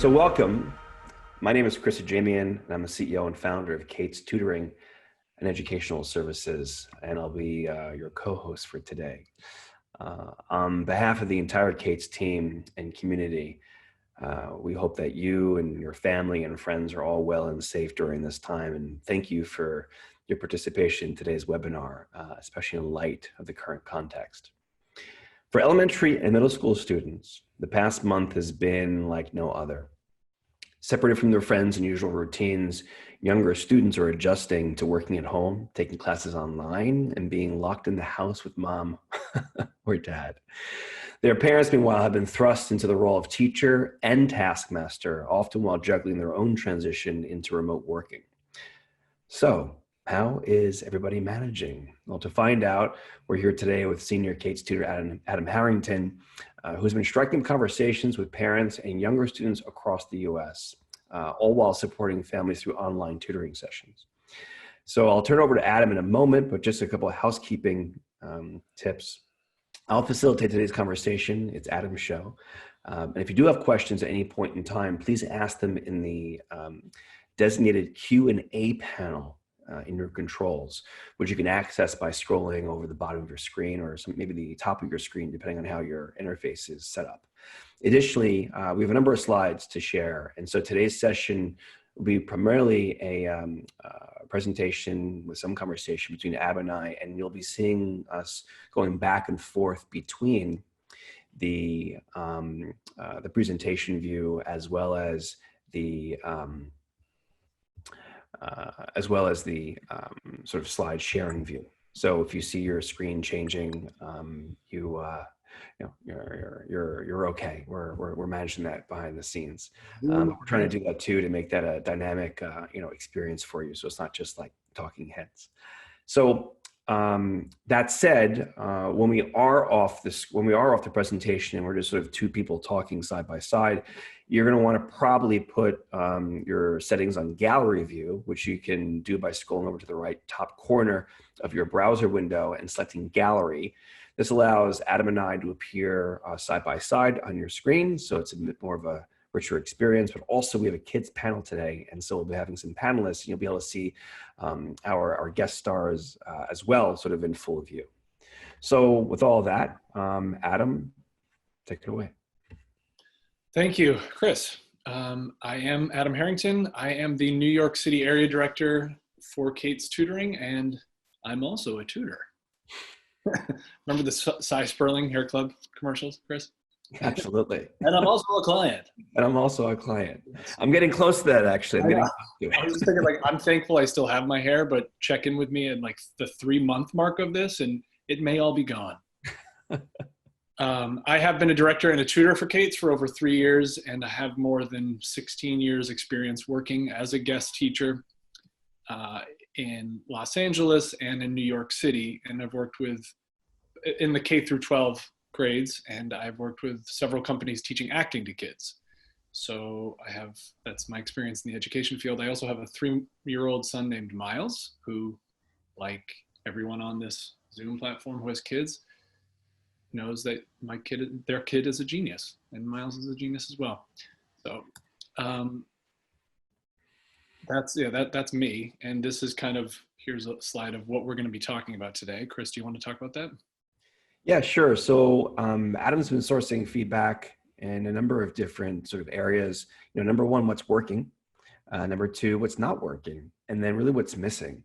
So welcome. My name is Chris Ajamian, and I'm the CEO and founder of Kate's Tutoring and Educational Services, and I'll be your co-host for today. On behalf of the entire Kate's team and community, we hope that you and your family and friends are all well and safe during this time, and thank you for your participation in today's webinar, especially in light of the current context. For elementary and middle school students, the past month has been like no other. Separated from their friends and usual routines, younger students are adjusting to working at home, taking classes online, and being locked in the house with mom or dad. Their parents, meanwhile, have been thrust into the role of teacher and taskmaster, often while juggling their own transition into remote working. So, how is everybody managing? Well, to find out, we're here today with senior Kate's tutor Adam Harrington, who's been striking conversations with parents and younger students across the U.S., all while supporting families through online tutoring sessions. So I'll turn over to Adam in a moment, but just a couple of housekeeping tips. I'll facilitate today's conversation. It's Adam's show. And if you do have questions at any point in time, please ask them in the designated Q&A panel in your controls, which you can access by scrolling over the bottom of your screen or maybe the top of your screen, depending on how your interface is set up. Additionally, we have a number of slides to share. And so today's session will be primarily a presentation with some conversation between Ab and I, and you'll be seeing us going back and forth between the presentation view as well as the sort of slide sharing view. So if you see your screen changing, you're okay. We're managing that behind the scenes. We're trying to do that too to make that a dynamic experience for you. So it's not just like talking heads. So that said, when we are off the presentation and we're just sort of two people talking side by side, you're going to want to probably put your settings on gallery view, which you can do by scrolling over to the right top corner of your browser window and selecting gallery. This allows Adam and I to appear side by side on your screen, so it's a bit more of a richer experience, but also we have a kids panel today, and so we'll be having some panelists, and you'll be able to see our guest stars as well, sort of in full view. So with all of that, Adam, take it away. Thank you, Chris. I am Adam Harrington. I am the New York City area director for Kate's Tutoring, and I'm also a tutor. Remember the Cy Sperling Hair Club commercials, Chris? Absolutely. And I'm also a client. And I'm also a client. I'm getting close to that, actually. I was just thinking, like, I'm thankful I still have my hair, but check in with me at like the 3-month mark of this, and it may all be gone. I have been a director and a tutor for Kate's for over 3 years, and I have more than 16 years experience working as a guest teacher in Los Angeles and in New York City. And I've worked in the K through 12 grades, and I've worked with several companies teaching acting to kids. So that's my experience in the education field. I also have a 3-year-old son named Miles, who, like everyone on this Zoom platform who has kids, knows that their kid is a genius, and Miles is a genius as well. So that's me. And this is here's a slide of what we're going to be talking about today. Chris, do you want to talk about that? Yeah, sure. So Adam's been sourcing feedback in a number of different sort of areas. Number one, what's working. Number two, what's not working. And then really what's missing.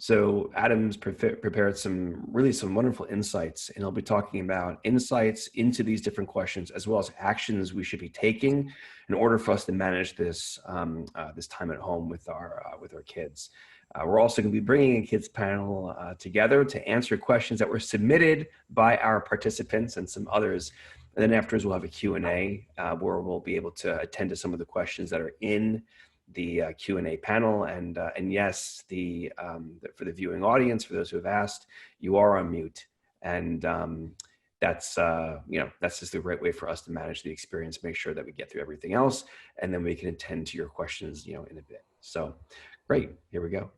So Adam's prepared some wonderful insights, and he'll be talking about insights into these different questions, as well as actions we should be taking in order for us to manage this this time at home with our kids. We're also going to be bringing a kids panel together to answer questions that were submitted by our participants and some others. And then afterwards, we'll have a Q&A where we'll be able to attend to some of the questions that are in the Q&A panel. And yes, for the viewing audience, for those who have asked, you are on mute. And that's just the right way for us to manage the experience, make sure that we get through everything else, and then we can attend to your questions, in a bit. So great, here we go.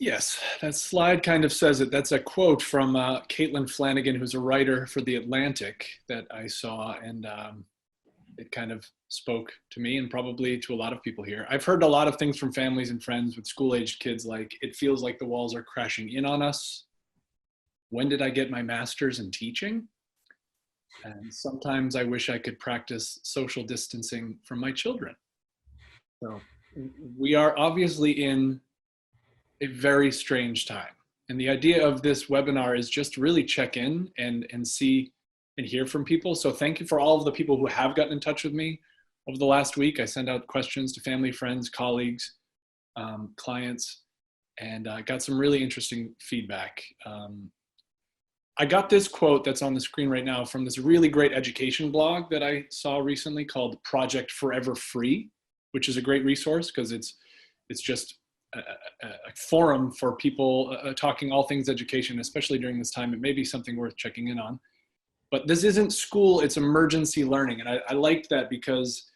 Yes, that slide kind of says it. That's a quote from Caitlin Flanagan, who's a writer for The Atlantic that I saw. And it kind of spoke to me and probably to a lot of people here. I've heard a lot of things from families and friends with school-aged kids, like it feels like the walls are crashing in on us. When did I get my master's in teaching? And sometimes I wish I could practice social distancing from my children. So we are obviously in a very strange time. And the idea of this webinar is just to really check in and see and hear from people. So thank you for all of the people who have gotten in touch with me over the last week. I sent out questions to family, friends, colleagues, clients, and I got some really interesting feedback. I got this quote that's on the screen right now from this really great education blog that I saw recently called Project Forever Free, which is a great resource because it's just a forum for people talking all things education, especially during this time. It may be something worth checking in on. But this isn't school, it's emergency learning. And I liked that because,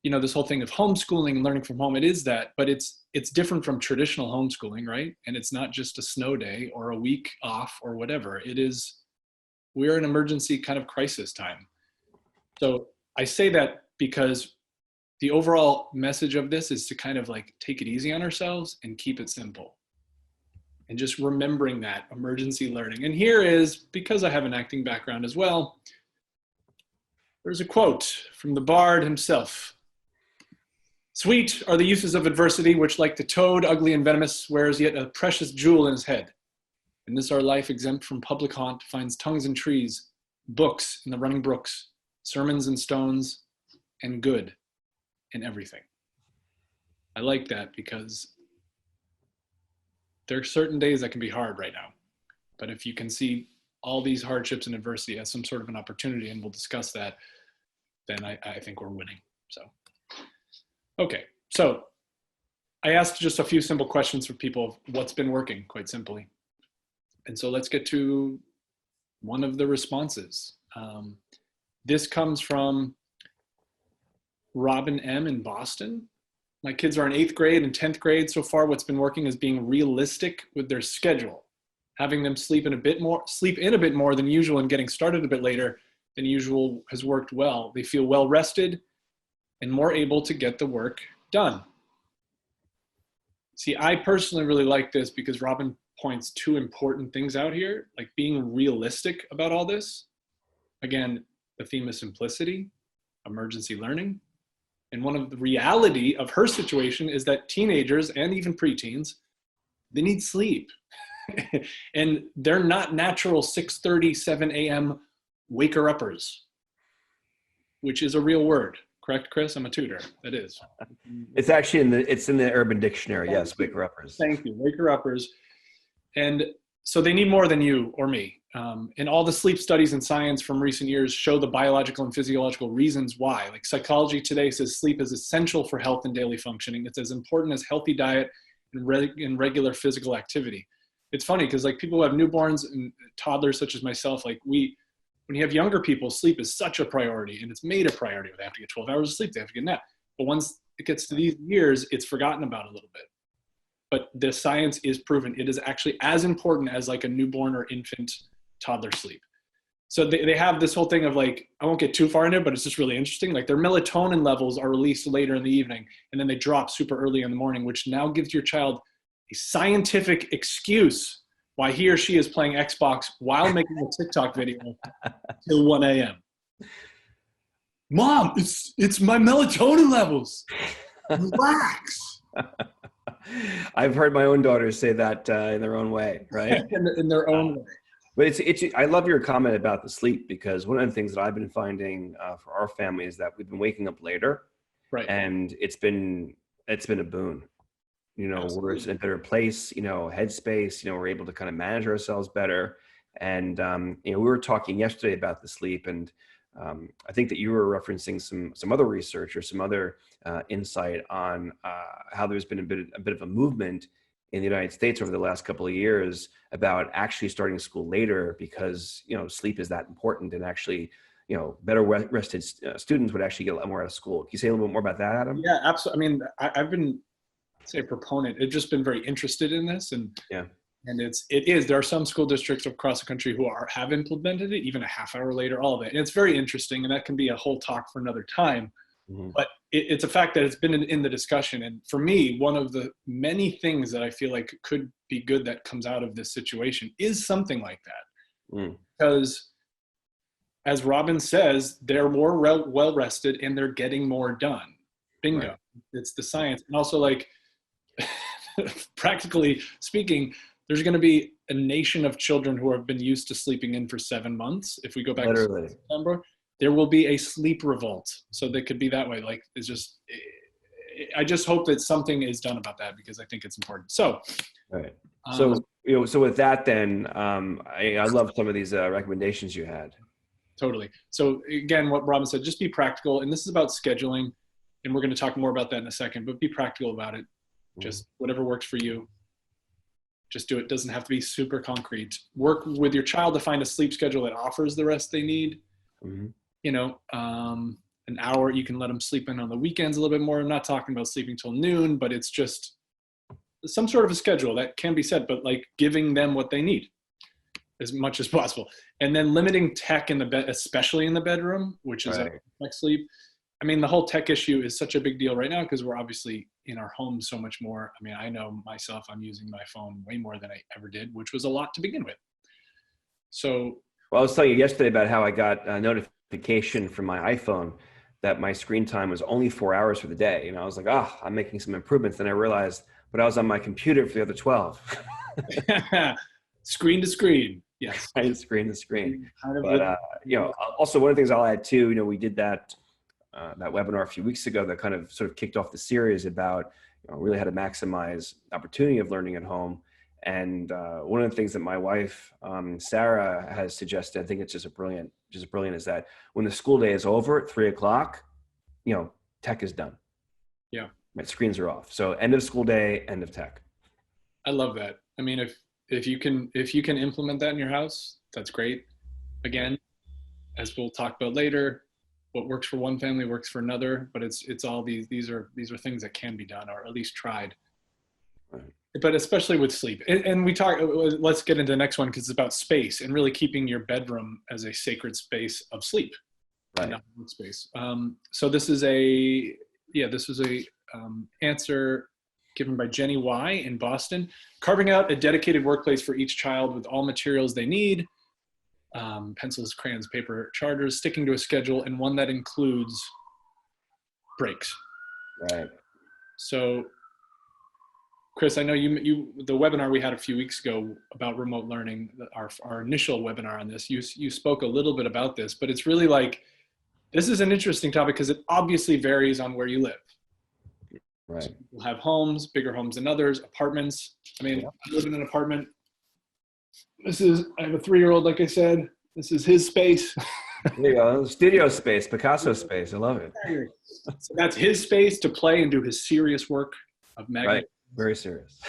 you know, this whole thing of homeschooling and learning from home, it is that, but it's different from traditional homeschooling, right? And it's not just a snow day or a week off or whatever. It is, we're in emergency kind of crisis time. So I say that because the overall message of this is to kind of like take it easy on ourselves and keep it simple. And just remembering that emergency learning. And here is, because I have an acting background as well, there's a quote from the bard himself. Sweet are the uses of adversity, which like the toad, ugly and venomous, wears yet a precious jewel in his head. In this our life exempt from public haunt finds tongues in trees, books in the running brooks, sermons in stones, and good in everything. I like that because there are certain days that can be hard right now. But if you can see all these hardships and adversity as some sort of an opportunity, and we'll discuss that, then I think we're winning. So, okay. So I asked just a few simple questions for people of what's been working, quite simply. And so let's get to one of the responses. This comes from Robin M. in Boston. My kids are in 8th grade and 10th grade. So far, what's been working is being realistic with their schedule, having them sleep in a bit more than usual and getting started a bit later than usual has worked well. They feel well rested and more able to get the work done. See, I personally really like this because Robin points two important things out here, like being realistic about all this. Again, the theme is simplicity, emergency learning. And one of the reality of her situation is that teenagers and even preteens, they need sleep. And they're not natural 6:30, 7 a.m. waker-uppers, which is a real word. Correct, Chris? I'm a tutor. That is. It's actually in the Urban Dictionary. Yes, waker-uppers. Thank you, waker-uppers. And so they need more than you or me. And all the sleep studies in science from recent years show the biological and physiological reasons why. Like psychology today says sleep is essential for health and daily functioning. It's as important as healthy diet and regular physical activity. It's funny because like people who have newborns and toddlers such as myself, like when you have younger people, sleep is such a priority and it's made a priority. They have to get 12 hours of sleep, they have to get a nap. But once it gets to these years, it's forgotten about a little bit. But the science is proven. It is actually as important as like a newborn or infant toddler sleep. So they have this whole thing of like, I won't get too far into it, but it's just really interesting. Like their melatonin levels are released later in the evening and then they drop super early in the morning, which now gives your child a scientific excuse why he or she is playing Xbox while making a TikTok video till 1 a.m. Mom, it's my melatonin levels. Relax. I've heard my own daughters say that in their own way, right? in their own way. But I love your comment about the sleep because one of the things that I've been finding for our family is that we've been waking up later, right? And it's been a boon. You know, Absolutely. we're in a better place. You know, headspace. You know, we're able to kind of manage ourselves better. And you know, we were talking yesterday about the sleep, and I think that you were referencing some other research or some other insight on how there's been a bit of a movement in the United States over the last couple of years about actually starting school later because, you know, sleep is that important, and actually, you know, better rested students would actually get a lot more out of school. Can you say a little bit more about that, Adam? Yeah, absolutely. I mean, I've been, say, a proponent. I've just been very interested in this, and yeah, And there are some school districts across the country who have implemented it, even a half hour later, all of it. And it's very interesting, and that can be a whole talk for another time. Mhm. But it's a fact that it's been in the discussion. And for me, one of the many things that I feel like could be good that comes out of this situation is something like that. Because as Robin says, they're more well rested and they're getting more done. Bingo. Right. It's the science. And also, like, practically speaking, there's going to be a nation of children who have been used to sleeping in for 7 months. If we go back to September, there will be a sleep revolt. So they could be that way. Like, it's just, I just hope that something is done about that, because I think it's important. So, right. So, so with that, then, I love some of these recommendations you had. Totally. So again, what Robin said, just be practical. And this is about scheduling. And we're going to talk more about that in a second, but be practical about it. Just whatever works for you, just do it. Doesn't have to be super concrete. Work with your child to find a sleep schedule that offers the rest they need. You know, an hour, you can let them sleep in on the weekends a little bit more. I'm not talking about sleeping till noon, but it's just some sort of a schedule that can be set, but like giving them what they need as much as possible. And then limiting tech in the bed, especially in the bedroom, which is next sleep. I mean, the whole tech issue is such a big deal right now because we're obviously in our homes so much more. I mean, I know myself, I'm using my phone way more than I ever did, which was a lot to begin with. So, well, I was telling you yesterday about how I got a notification from my iPhone that my screen time was only 4 hours for the day. And I was like, I'm making some improvements. Then I realized, but I was on my computer for the other 12. Screen to screen. Yes. Right, screen to screen. But, you know, also one of the things I'll add too, you know, we did that webinar a few weeks ago that kind of sort of kicked off the series about, you know, really how to maximize opportunity of learning at home. And one of the things that my wife, Sarah, has suggested, I think it's just brilliant, is that when the school day is over at 3 o'clock, you know, tech is done. Yeah. Right, screens are off. So end of school day, end of tech. I love that. I mean, if you can implement that in your house, that's great. Again, as we'll talk about later, what works for one family works for another, but it's all these are things that can be done, or at least tried. Right. But especially with sleep. And we talk, let's get into the next one because it's about space and really keeping your bedroom as a sacred space of sleep. Right. Not space. So this is a answer given by Jenny Y in Boston. Carving out a dedicated workplace for each child with all materials they need. Pencils, crayons, paper, charters, sticking to a schedule, and one that includes breaks. Right. So, Chris, I know you the webinar we had a few weeks ago about remote learning, our initial webinar on this, you spoke a little bit about this, but it's really like, this is an interesting topic because it obviously varies on where you live. Right. So people have homes, bigger homes than others, apartments. I mean, I live in an apartment. I have a 3-year-old, like I said. This is his space. There you go. Studio space, Picasso space. I love it. So that's his space to play and do his serious work of magnet. Right. Very serious.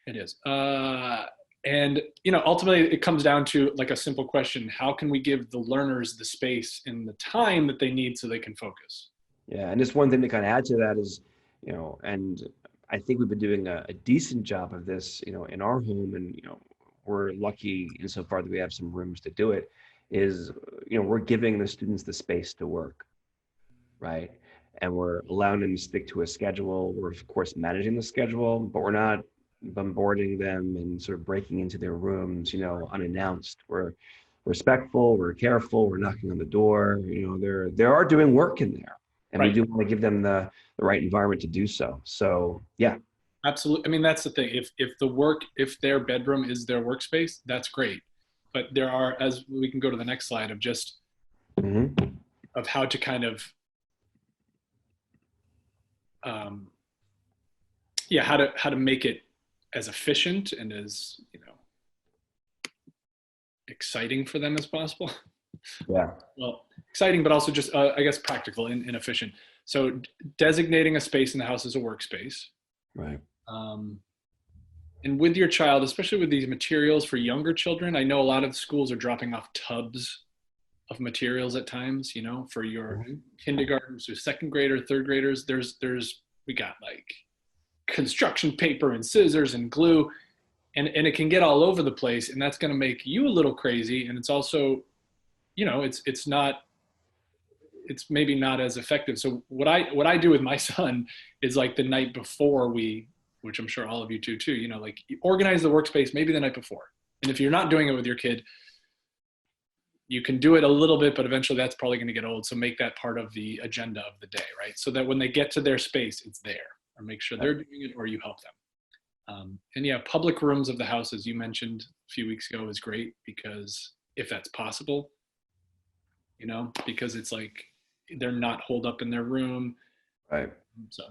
It is. And, you know, ultimately it comes down to like a simple question. How can we give the learners the space and the time that they need so they can focus? Yeah. And just one thing to kind of add to that is, you know, and I think we've been doing a decent job of this, you know, in our home, and, you know, we're lucky insofar that we have some rooms to do it, is, you know, we're giving the students the space to work, right? And we're allowing them to stick to a schedule. We're, of course, managing the schedule, but we're not bombarding them and sort of breaking into their rooms, you know, unannounced. We're respectful, we're careful, we're knocking on the door, you know, they are doing work in there. And right. We do want to give them the right environment to do so. So, yeah. Absolutely. I mean, that's the thing. If their bedroom is their workspace, that's great. But there are, as we can go to the next slide, of just of how to kind of, how to make it as efficient and as, you know, exciting for them as possible. Yeah. Well, exciting, but also just, I guess, practical and efficient. So designating a space in the house as a workspace. Right. And with your child, especially with these materials for younger children, I know a lot of schools are dropping off tubs of materials at times, you know, for your kindergarten, so second grader, third graders. We got like construction paper and scissors and glue. and it can get all over the place, and that's going to make you a little crazy. And it's also, it's maybe not as effective. So what I do with my son is like the night before which I'm sure all of you do too, like organize the workspace maybe the night before. And if you're not doing it with your kid, you can do it a little bit, but eventually that's probably going to get old. So make that part of the agenda of the day, right? So that when they get to their space, it's there, or make sure they're doing it, or you help them. And yeah, public rooms of the house, as you mentioned a few weeks ago, is great, because if that's possible, because it's like they're not holed up in their room. Right. So,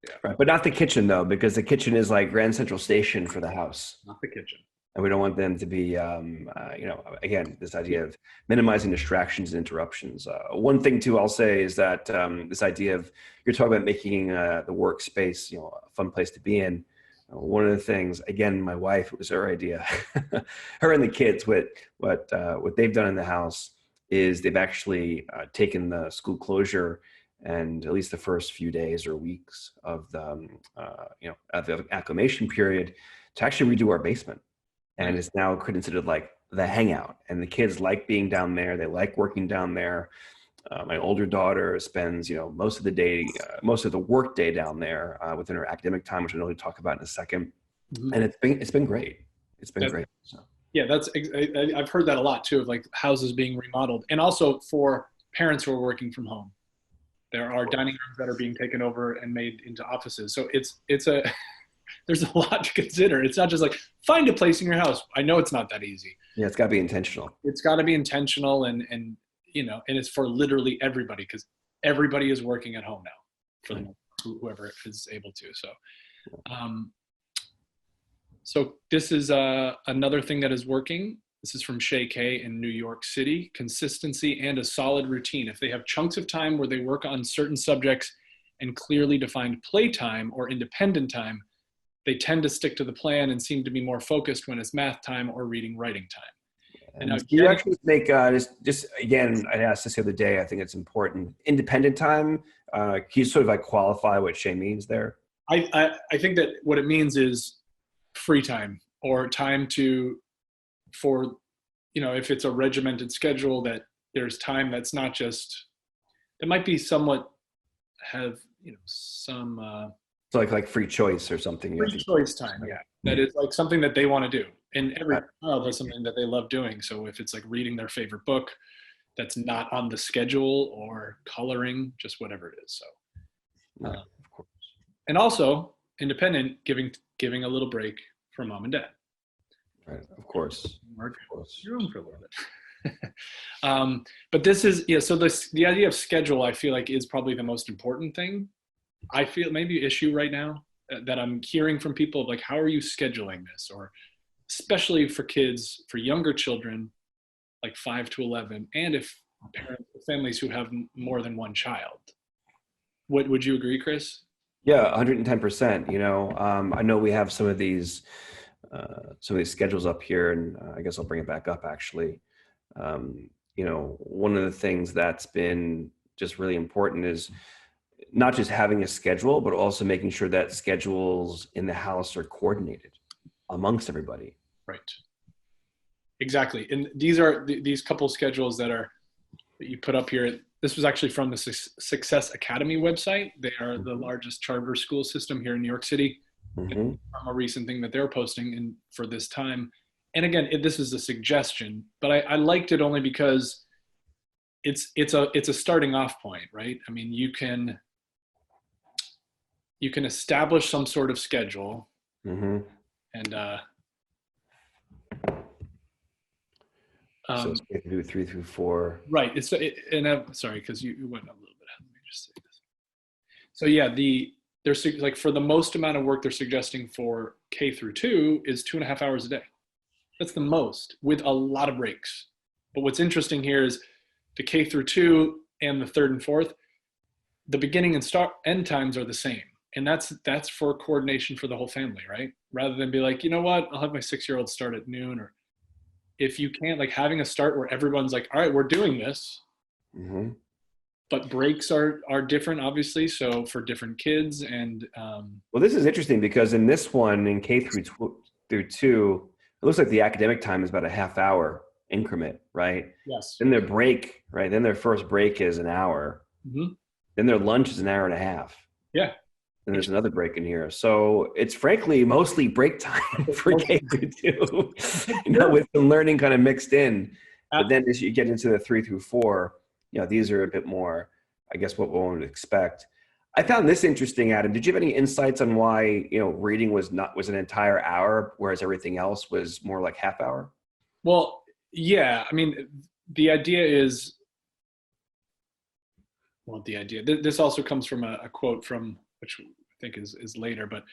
yeah. Right. But not the kitchen, though, because the kitchen is like Grand Central Station for the house. Not the kitchen. And we don't want them to be, again, this idea of minimizing distractions and interruptions. One thing, too, I'll say is that this idea of, you're talking about making the workspace, a fun place to be in. One of the things, again, my wife, it was her idea. Her and the kids, what they've done in the house is they've actually taken the school closure, and at least the first few days or weeks of the, of the acclimation period, to actually redo our basement. And it's now considered like the hangout, and the kids like being down there. They like working down there. My older daughter spends, most of the day, most of the work day down there within her academic time, which I know we'll talk about in a second. Mm-hmm. And it's been great. It's been great. So. Yeah, I've heard that a lot too, of like houses being remodeled, and also for parents who are working from home. There are dining rooms that are being taken over and made into offices. So there's a lot to consider. It's not just like find a place in your house. I know it's not that easy. Yeah, it's got to be intentional. It's got to be intentional, and it's for literally everybody, because everybody is working at home now, for whoever is able to. So this is another thing that is working. This is from Shay K in New York City. Consistency and a solid routine. If they have chunks of time where they work on certain subjects and clearly defined playtime or independent time, they tend to stick to the plan and seem to be more focused when it's math time or reading, writing time. And you actually make, just again, I asked this the other day, I think it's important. Independent time, can you sort of like qualify what Shay means there? I think that what it means is free time, or time for, if it's a regimented schedule, that there's time that's not just, that might be somewhat have, some, so like free choice or something. Free choice time, yeah. That is like something that they want to do. And every child has something that they love doing. So if it's like reading their favorite book, that's not on the schedule, or coloring, just whatever it is. So, of course. And also independent, giving a little break for mom and dad. Right, of course. Your own for a little bit. But this is, so the idea of schedule, I feel like, is probably the most important thing. I feel maybe issue right now that I'm hearing from people, like, how are you scheduling this? Or especially for kids, for younger children, like 5 to 11, and if families who have more than one child. Would you agree, Chris? Yeah, 110%. I know we have some of these schedules up here, and I guess I'll bring it back up actually. One of the things that's been just really important is not just having a schedule, but also making sure that schedules in the house are coordinated amongst everybody. Right. Exactly. And these are these couple schedules that you put up here. This was actually from the Success Academy website. They are the largest charter school system here in New York City. Mm-hmm. From a recent thing that they're posting for this time. And again, this is a suggestion, but I liked it only because it's a starting off point, right? I mean, you can establish some sort of schedule, and so it's 3 through 4. Right. Sorry, because you went a little bit. Let me just say this. So yeah, they're like, for the most amount of work they're suggesting for K through 2 is 2.5 hours a day. That's the most, with a lot of breaks. But what's interesting here is the K through 2 and the 3rd and 4th, the beginning and end times are the same. And that's for coordination for the whole family, right? Rather than be like, you know what, I'll have my 6-year-old start at noon, or if you can't, like having a start where everyone's like, all right, we're doing this. Mm-hmm. But breaks are different, obviously. So for different kids, and well, this is interesting because in this one, in K through through 2, it looks like the academic time is about a half hour increment, right? Yes. Then their break, right? Then their first break is an hour. Mm-hmm. Then their lunch is an hour and a half. Yeah. And there's another break in here. So it's frankly mostly break time for K through 2, with some learning kind of mixed in. But then as you get into the 3 through 4, these are a bit more, I guess, what one would expect. I found this interesting, Adam. Did you have any insights on why, reading was an entire hour, whereas everything else was more like half hour? Well, yeah. I mean, the idea is, this also comes from a quote from, which I think is later, but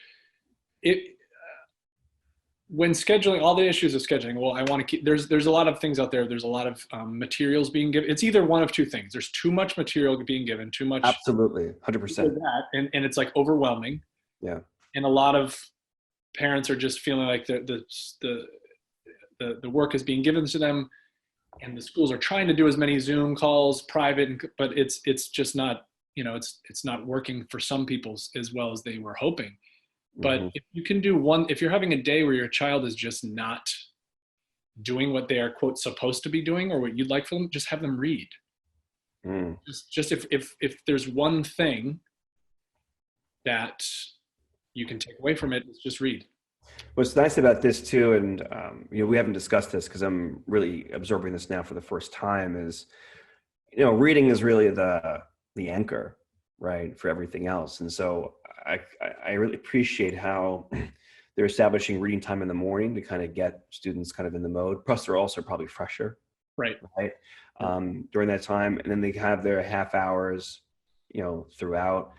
when scheduling, all the issues of scheduling, well, I want to keep, there's a lot of things out there. There's a lot of materials being given. It's either one of two things. There's too much material being given, too much. Absolutely. 100%. That, and it's like overwhelming. Yeah. And a lot of parents are just feeling like the work is being given to them, and the schools are trying to do as many Zoom calls, private, but it's just not, it's not working for some people as well as they were hoping. But if you can do if you're having a day where your child is just not doing what they are, quote, supposed to be doing, or what you'd like for them, just have them read. Just if there's one thing that you can take away from it, it's just read. What's nice about this too, and we haven't discussed this because I'm really absorbing this now for the first time, is reading is really the anchor, right, for everything else. And so I really appreciate how they're establishing reading time in the morning to kind of get students kind of in the mode. Plus, they're also probably fresher, right, during that time, and then they have their half hours, throughout.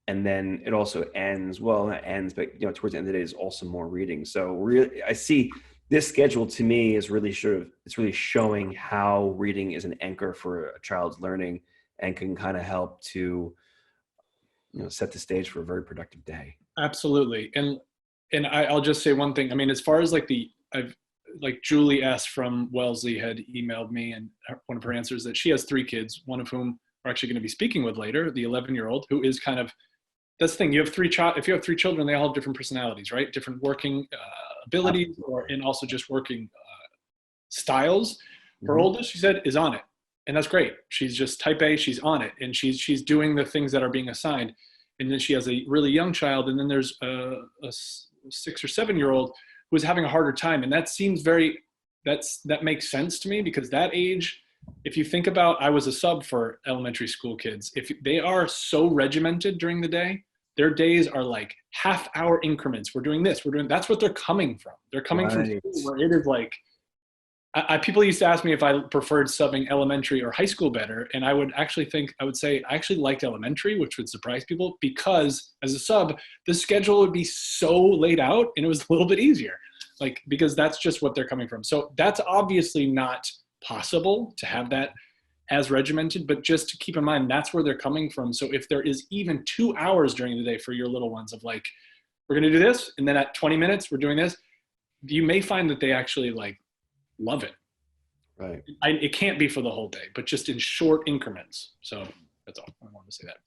And then it also ends, well, not ends, but towards the end of the day is also more reading. So really, I see this schedule to me is really it's really showing how reading is an anchor for a child's learning and can kind of help to, set the stage for a very productive day. Absolutely. And I'll just say one thing. I mean, as far as Julie S. from Wellesley had emailed me, and one of her answers that she has 3 kids, one of whom we're actually going to be speaking with later, the 11-year-old, who is kind of, that's the thing. You have if you have 3 children, they all have different personalities, right? Different working abilities, and also just working styles. Her oldest, she said, is on it, and that's great. She's just type A. She's on it, and she's doing the things that are being assigned. And then she has a really young child, and then there's a 6 or 7-year-old who is having a harder time, and that seems that makes sense to me, because that age, if you think about, I was a sub for elementary school kids. If they are so regimented during the day, their days are like half-hour increments. We're doing this. That's what they're coming from. They're coming from school where it is like, people used to ask me if I preferred subbing elementary or high school better. And I would say I actually liked elementary, which would surprise people, because as a sub, the schedule would be so laid out and it was a little bit easier, because that's just what they're coming from. So that's obviously not possible to have that as regimented, but just to keep in mind, that's where they're coming from. So if there is even 2 hours during the day for your little ones of we're going to do this, and then at 20 minutes, we're doing this, you may find that they actually love it. Right. It can't be for the whole day, but just in short increments. So that's all. I wanted to say that.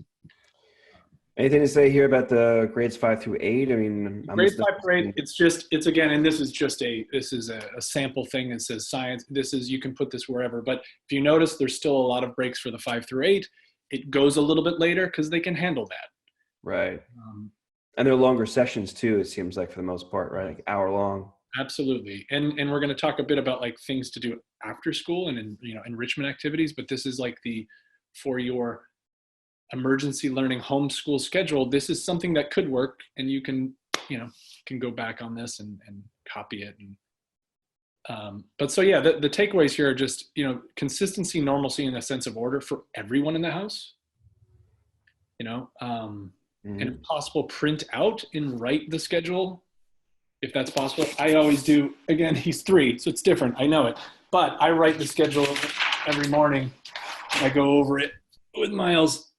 Anything to say here about the grades 5 through 8? I mean, grades 5 through 8. It's again, and this is a sample thing that says science. You can put this wherever, but if you notice, there's still a lot of breaks for the 5 through 8. It goes a little bit later because they can handle that. Right. And they're longer sessions too. It seems like for the most part, right? Hour long. Absolutely. And we're going to talk a bit about things to do after school and enrichment activities, but this is for your emergency learning homeschool schedule. This is something that could work, and you can go back on this and copy it. And but so yeah, the takeaways here are just, consistency, normalcy, and a sense of order for everyone in the house, and if possible, print out and write the schedule if that's possible. I always do. Again, he's 3, so it's different. I know it. But I write the schedule every morning. I go over it with Miles.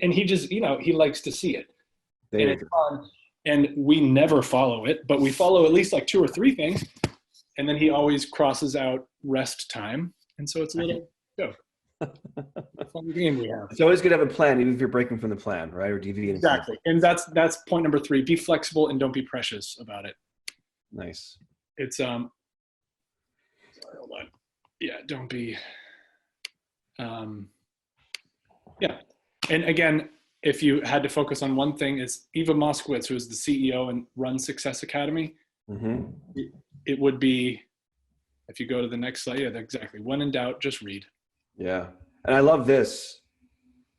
And he just, he likes to see it. And it's fun. And we never follow it, but we follow at least 2 or 3 things. And then he always crosses out rest time. And so it's a little fun game we have. It's always good to have a plan, even if you're breaking from the plan, right? Or deviating. Exactly. And that's point number 3. Be flexible and don't be precious about it. Nice. It's sorry, hold on. Yeah, don't be yeah. And again, if you had to focus on one thing, is Eva Moskowitz, who is the CEO and runs Success Academy. Mm-hmm. It would be, if you go to the next slide, yeah, exactly. When in doubt, just read. Yeah. And I love this.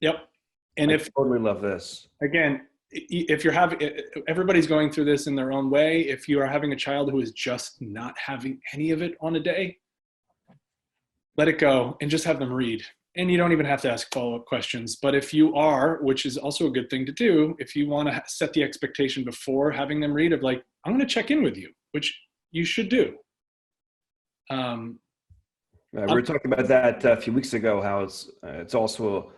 Yep. And I totally love this. Again, if you're having, everybody's going through this in their own way. If you are having a child who is just not having any of it on a day, let it go and just have them read. And you don't even have to ask follow-up questions. But if you are, which is also a good thing to do, if you want to set the expectation before having them read of like, I'm going to check in with you, which you should do. We were talking about that a few weeks ago, how it's also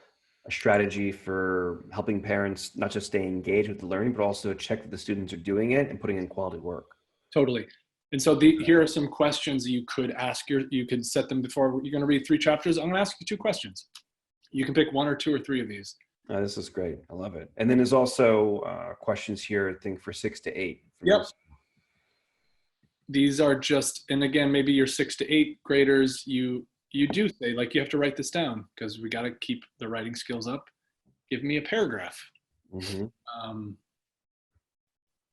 a strategy for helping parents not just stay engaged with the learning, but also check that the students are doing it and putting in quality work. Totally. And so here are some questions you could ask you could set them before you're going to read 3 chapters. I'm going to ask you 2 questions. You can pick 1 or 2 or 3 of these. This is great. I love it. And then there's also questions here, I think, for 6 to 8. Yep. These are just, and again, maybe your 6 to 8 graders, you do say, like, you have to write this down because we got to keep the writing skills up. Give me a paragraph. Mm-hmm.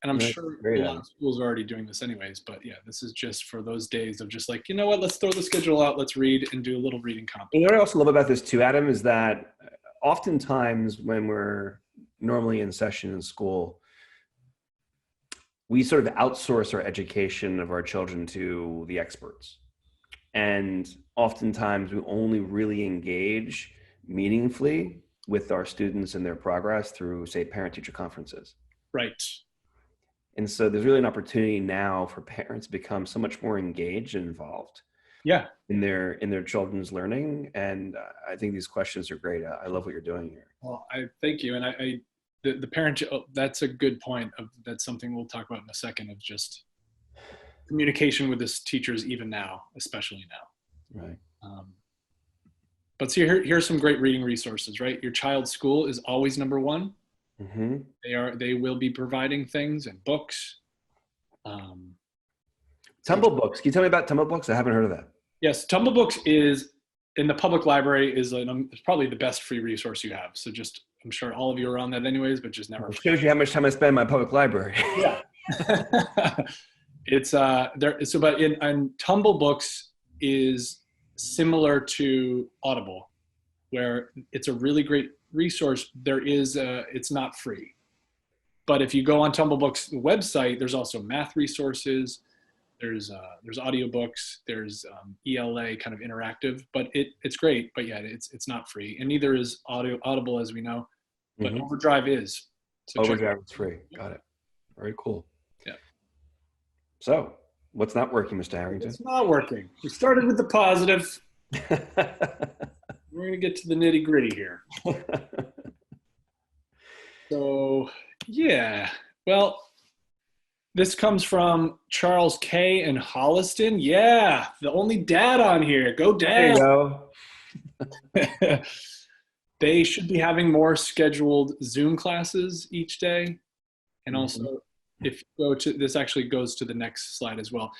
And I'm sure a lot of schools are already doing this anyways, but yeah, this is just for those days of just like, you know what, let's throw the schedule out, let's read and do a little reading comp. And what I also love about this too, Adam, is that oftentimes when we're normally in session in school, we sort of outsource our education of our children to the experts. And oftentimes we only really engage meaningfully with our students and their progress through, say, parent-teacher conferences. Right. And so there's really an opportunity now for parents to become so much more engaged and involved. Yeah. In their children's learning. And I think these questions are great. I love what you're doing here. Well, I thank you. And the parent, that's a good point. That's something we'll talk about in a second, of just communication with the teachers, even now, especially now. Right. But see, here's some great reading resources, right? Your child's school is always number 1. Mm-hmm. They will be providing things and books. Tumble Books. Can you tell me about Tumble Books? I haven't heard of that. Yes, Tumble Books is in the public library is it's probably the best free resource you have. So just, I'm sure all of you are on that anyways, but just never. It shows you how much time I spend in my public library. Yeah. It's there. So, but in Tumble Books is similar to Audible, where it's a really great resource. It's not free, but if you go on Tumble Books website, there's also math resources. There's audiobooks, there's ELA kind of interactive, but it's great. But yeah, it's not free, and neither is Audible, as we know. But Overdrive is. So Overdrive is free. Got it. Very cool. Yeah. So, what's not working, Mr. Harrington? It's not working. We started with the positive. We're gonna get to the nitty gritty here. So yeah, well. This comes from Charles K. and Holliston. Yeah, the only dad on here. Go dad. There you go. They should be having more scheduled Zoom classes each day. And also, if you go to, this actually goes to the next slide as well.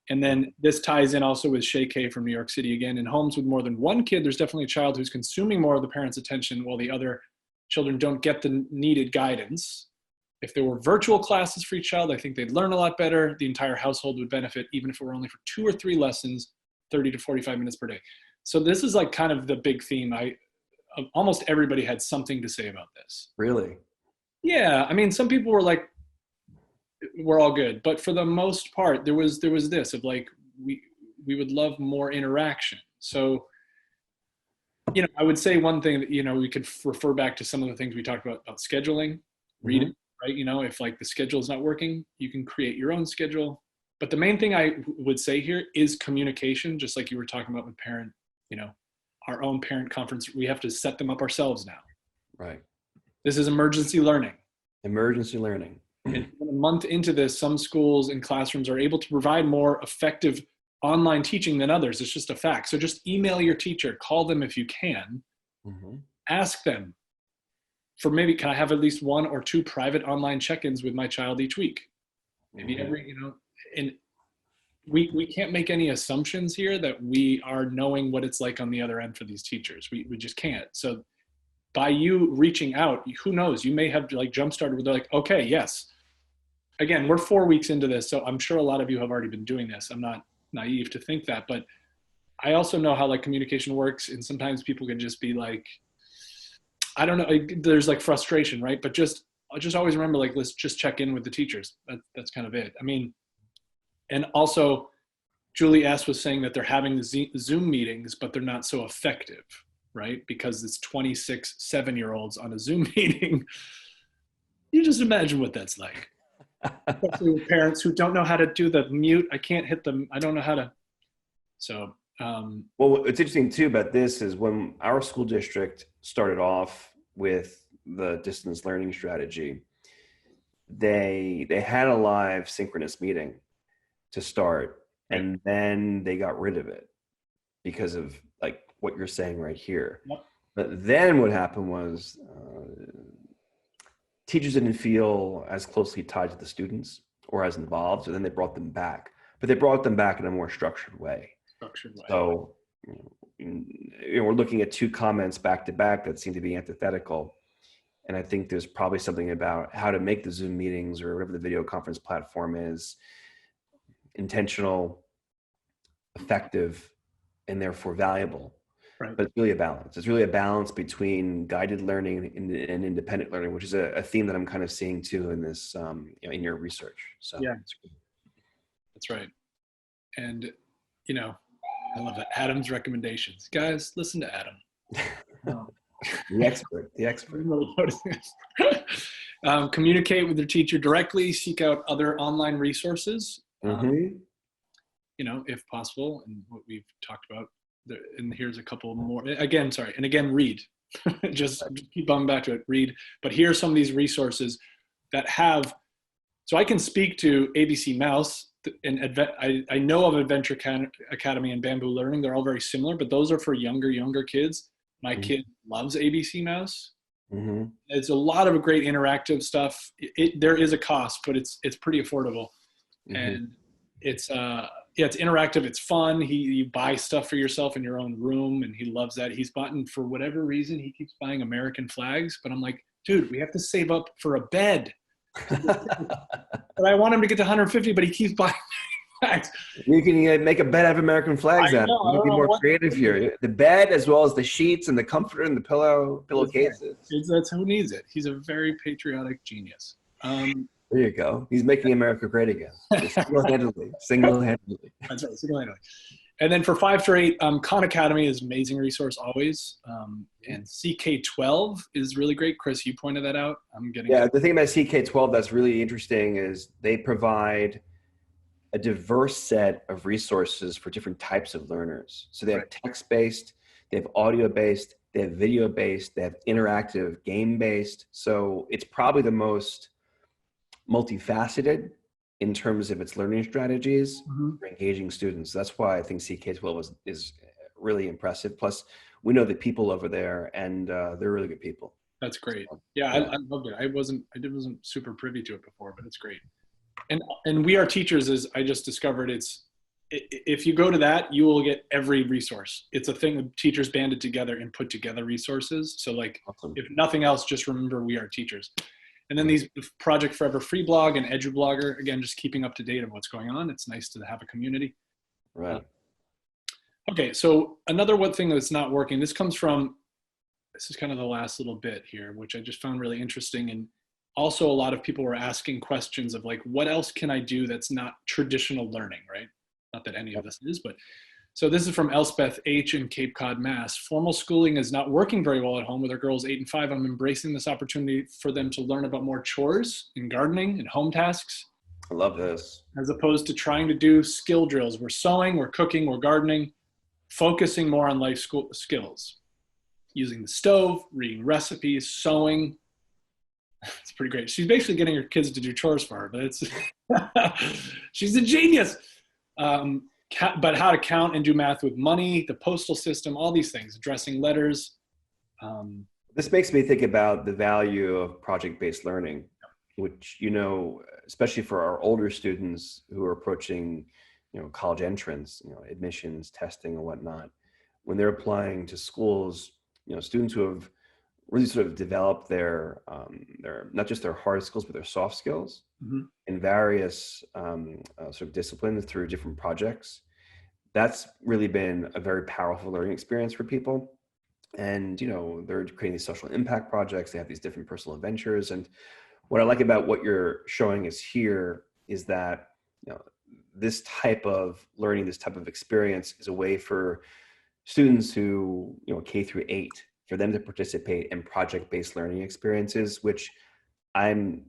And then this ties in also with Shay K from New York City again. In homes with more than 1 kid, there's definitely a child who's consuming more of the parent's attention while the other children don't get the needed guidance. If there were virtual classes for each child, I think they'd learn a lot better. The entire household would benefit, even if it were only for 2 or 3 lessons, 30 to 45 minutes per day. So this is like kind of the big theme. Almost everybody had something to say about this. Really? Yeah. I mean, some people were like, we're all good. But for the most part, there was this of like, we would love more interaction. So, I would say one thing that, we could refer back to some of the things we talked about scheduling, reading. Right? If like the schedule is not working, you can create your own schedule. But the main thing I would say here is communication, just like you were talking about with parent, our own parent conference. We have to set them up ourselves now. Right. This is emergency learning. Emergency learning. And a month into this, some schools and classrooms are able to provide more effective online teaching than others. It's just a fact. So just email your teacher, call them if you can, ask them. For maybe, can I have at least 1 or 2 private online check-ins with my child each week? Maybe every, and we can't make any assumptions here that we are knowing what it's like on the other end for these teachers. We just can't. So by you reaching out, who knows, you may have like jump-started where they're like, okay, yes. Again, we're 4 weeks into this, so I'm sure a lot of you have already been doing this. I'm not naive to think that, but I also know how like communication works, and sometimes people can just be like, I don't know, there's like frustration, right? But just always remember, like, let's just check in with the teachers. That's kind of it. I mean, and also Julie S. was saying that they're having the Zoom meetings, but they're not so effective, right? Because it's 26 7-year-olds on a Zoom meeting. You just imagine what that's like. Especially with parents who don't know how to do the mute. I can't hit them. I don't know how to. So. Well, what's interesting too about this is when our school district started off with the distance learning strategy, they had a live synchronous meeting to start, and then they got rid of it because of like what you're saying right here. Yep. But then what happened was teachers didn't feel as closely tied to the students or as involved, so then they brought them back. But they brought them back in a more structured way. So we're looking at two comments back to back that seem to be antithetical. And I think there's probably something about how to make the Zoom meetings or whatever the video conference platform is intentional, effective, and therefore valuable. Right. But it's really a balance. It's really a balance between guided learning and independent learning, which is a theme that I'm kind of seeing too in this, in your research. So yeah, that's right. And, I love that. Adam's recommendations. Guys, listen to Adam. The expert. Communicate with your teacher directly. Seek out other online resources, if possible, and what we've talked about. And here's a couple more. Again, read. just keep on back to it. Read. But here are some of these resources that have. So I can speak to ABC Mouse. And I know of Adventure Academy and Bamboo Learning. They're all very similar, but those are for younger kids. My kid loves ABC Mouse. It's a lot of great interactive stuff. There is a cost, but it's pretty affordable, and it's interactive. It's fun. You buy stuff for yourself in your own room, and he loves that. He's bought, for whatever reason, he keeps buying American flags. But I'm like, dude, we have to save up for a bed. But I want him to get to 150, but he keeps buying flags. You can make a bed out of American flags. You can be more creative here. The bed, as well as the sheets and the comforter and the pillowcases. That's who needs it. He's a very patriotic genius. There you go. He's making America great again. Single-handedly. That's right, single-handedly. And then for 5 through 8, Khan Academy is an amazing resource always. And CK12 is really great. Chris, you pointed that out. The thing about CK12 that's really interesting is they provide a diverse set of resources for different types of learners. So they have text-based, they have audio-based, they have video-based, they have interactive game-based. So it's probably the most multifaceted in terms of its learning strategies for engaging students. That's why I think CK12 is really impressive. Plus, we know the people over there, and they're really good people. That's great. Yeah, I loved it. I wasn't super privy to it before, but it's great. And We Are Teachers, as I just discovered, if you go to that, you will get every resource. It's a thing that teachers banded together and put together resources. So awesome. If nothing else, just remember We Are Teachers. And then these Project Forever Free Blog and EduBlogger, again, just keeping up to date of what's going on. It's nice to have a community. Right. Okay, so another one thing that's not working, this is kind of the last little bit here, which I just found really interesting. And also a lot of people were asking questions of what else can I do that's not traditional learning, right? Not that any of this is, but so this is from Elspeth H. in Cape Cod, Mass. Formal schooling is not working very well at home with our girls 8 and 5. I'm embracing this opportunity for them to learn about more chores and gardening and home tasks. I love this. As opposed to trying to do skill drills. We're sewing, we're cooking, we're gardening, focusing more on life skills. Using the stove, reading recipes, sewing. It's pretty great. She's basically getting her kids to do chores for her, but she's a genius. But how to count and do math with money, the postal system, all these things, addressing letters. This makes me think about the value of project-based learning, which, especially for our older students who are approaching college entrance, admissions, testing and whatnot, when they're applying to schools, students who have really sort of developed their not just their hard skills, but their soft skills in various sort of disciplines through different projects. That's really been a very powerful learning experience for people. And, they're creating these social impact projects. They have these different personal adventures. And what I like about what you're showing us here is that, this type of learning, this type of experience is a way for students who, K through 8, for them to participate in project-based learning experiences, which I'm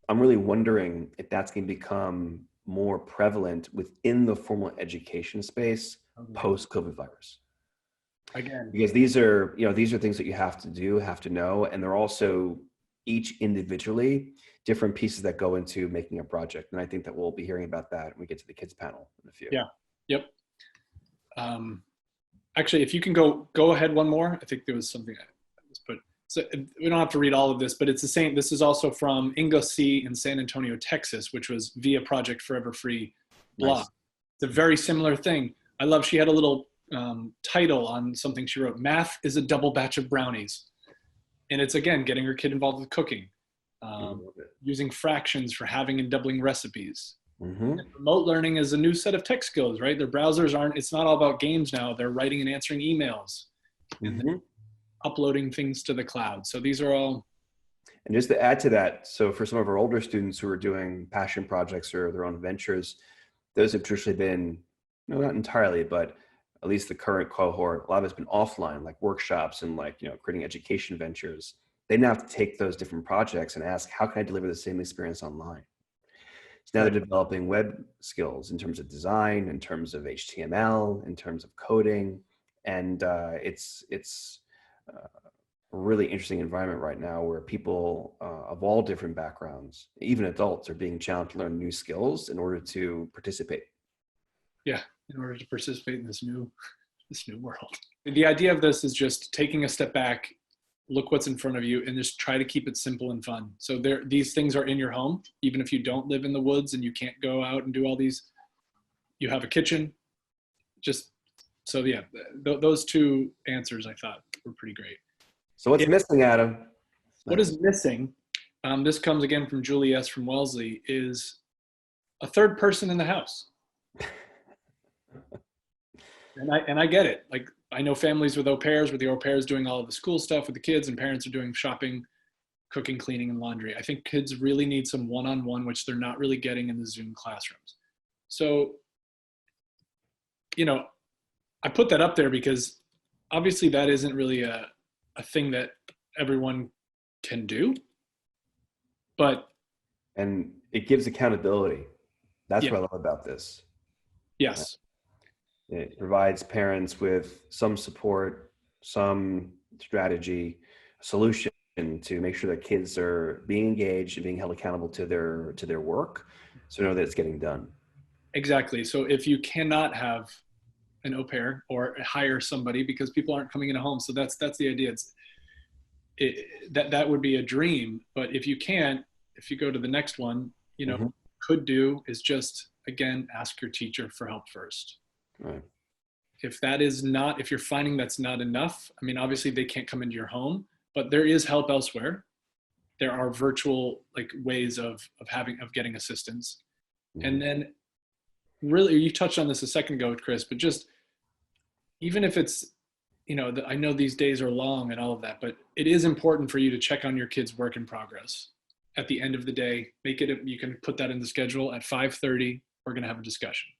really wondering if that's going to become more prevalent within the formal education space post-COVID virus. Again, Because these are things that you have to know, and they're also each individually different pieces that go into making a project. And I think that we'll be hearing about that when we get to the kids panel in a few. Yeah. Yep. Actually, if you can go ahead one more. I think there was something I was put. So we don't have to read all of this, but it's the same. This is also from Inga C. in San Antonio, Texas, which was via Project Forever Free blog. Nice. It's a very similar thing. I love, she had a little title on something she wrote, "Math is a double batch of brownies." And it's, again, getting her kid involved with cooking, using fractions for halving and doubling recipes. And remote learning is a new set of tech skills, right? Their browsers it's not all about games now. They're writing and answering emails and uploading things to the cloud. So these are all. And just to add to that, so for some of our older students who are doing passion projects or their own ventures, those have traditionally been, not entirely, but at least the current cohort, a lot of it's been offline, like workshops and creating education ventures. They now have to take those different projects and ask, how can I deliver the same experience online? So now they're developing web skills in terms of design, in terms of HTML, in terms of coding. And it's a really interesting environment right now where people of all different backgrounds, even adults, are being challenged to learn new skills in order to participate. Yeah, in order to participate in this new world. The idea of this is just taking a step back, look what's in front of you, and just try to keep it simple and fun. So these things are in your home, even if you don't live in the woods and you can't go out and do all these. You have a kitchen. Those two answers I thought were pretty great. So what's missing, Adam? What is missing? This comes again from Julie S. from Wellesley, is a third person in the house. And I get it. Like, I know families with au pairs, where the au pairs doing all of the school stuff with the kids and parents are doing shopping, cooking, cleaning, and laundry. I think kids really need some one-on-one, which they're not really getting in the Zoom classrooms. So, I put that up there because obviously that isn't really a thing that everyone can do, and it gives accountability. That's what I love about this. Yes. It provides parents with some support, some strategy, solution to make sure that kids are being engaged and being held accountable to their work, so know that it's getting done. Exactly. So if you cannot have an au pair or hire somebody because people aren't coming into home, so that's the idea. That would be a dream, but if you can't, if you go to the next one, could do is just, again, ask your teacher for help first. Right. If you're finding that's not enough, I mean, obviously they can't come into your home, but there is help elsewhere. There are virtual ways of getting assistance. And then really, you touched on this a second ago, Chris, but just even if it's, I know these days are long and all of that, but it is important for you to check on your kid's work in progress. At the end of the day, you can put that in the schedule at 5:30, we're going to have a discussion.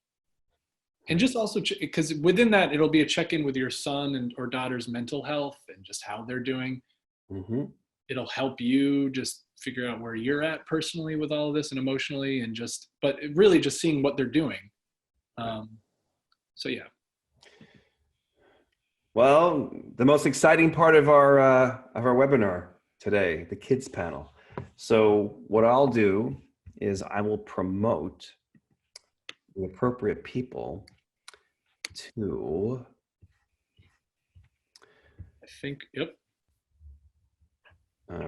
And just also, because within that, it'll be a check-in with your son or daughter's mental health and just how they're doing. It'll help you just figure out where you're at personally with all of this and emotionally, but really just seeing what they're doing. So yeah. Well, the most exciting part of our webinar today, the kids panel. So what I'll do is I will promote the appropriate people to, I think, yep.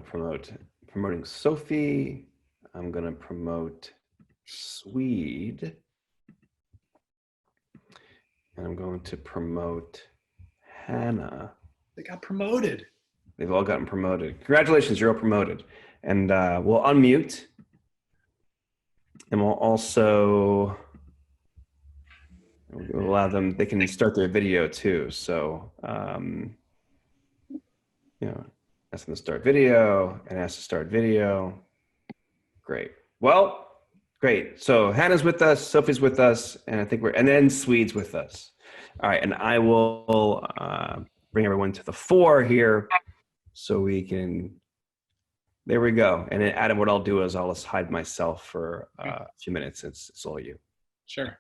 promoting Sophie. I'm going to promote Swede. And I'm going to promote Hannah. They got promoted. They've all gotten promoted. Congratulations, you're all promoted. And we'll unmute. And we'll also allow them, they can start their video too. So, ask them to start video and ask to start video. Great. Well, great. So Hannah's with us, Sophie's with us, and I think and then Swede's with us. All right. And I will bring everyone to the fore here so we can, there we go. And then Adam, what I'll do is I'll just hide myself for a few minutes. It's all you. Sure.